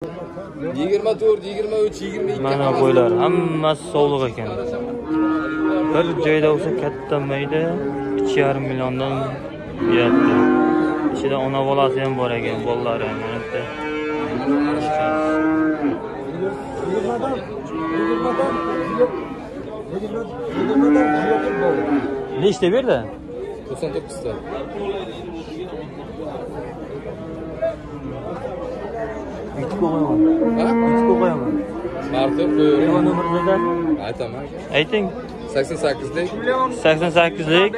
24, 23, 22. Mana qo'ylar hammasi sog'liq ekan. Bir joyda bo'lsa katta mayda 2,5 milliondan deyapti. Ichida ona bolasi ham bor ekan, bolalari ham mana bitta. Nechta berdi? 99 ta. Bitta qo'yaman. Ha? Bitta qo'yaman. Marta qo'yaman. Nomerda Aytaman. ayting. 88lik 88lik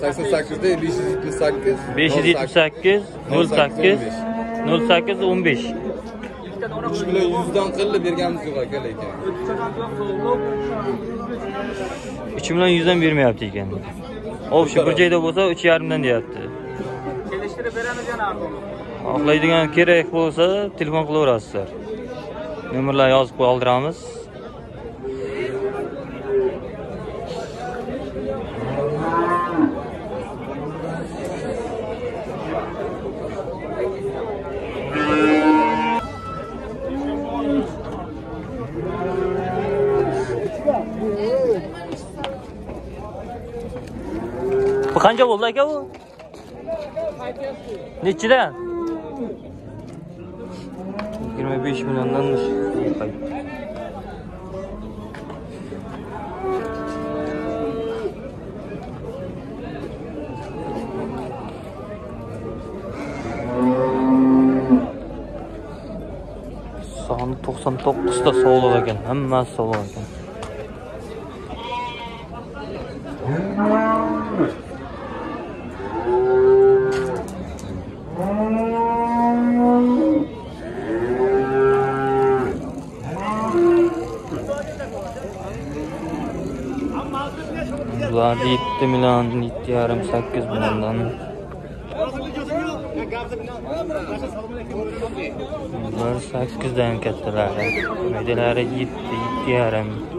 88lik 578 578 08 08 15. 3 million 100 dan qilib berganimiz yo'q aka lekin. 3 million 100 dan bermayapti ekan. O'sha bir joyda bo'lsa 3,5 dan deyapti. Kelishtirib beramiz janob. Xohlaydigan kerak bo'lsa telefon qilaverasizlar. Nomerlar yozib qoldiramiz. Bu qancha bo'ldi aka bu? Nechidan? 25 milliondan soni 99 ta sog'liq ekan, hammasi sog'liq ekan. Bular 7 million, 7,5, 8 milliondan. Bular 8 dan kattalari. Modelari 7, 7,5.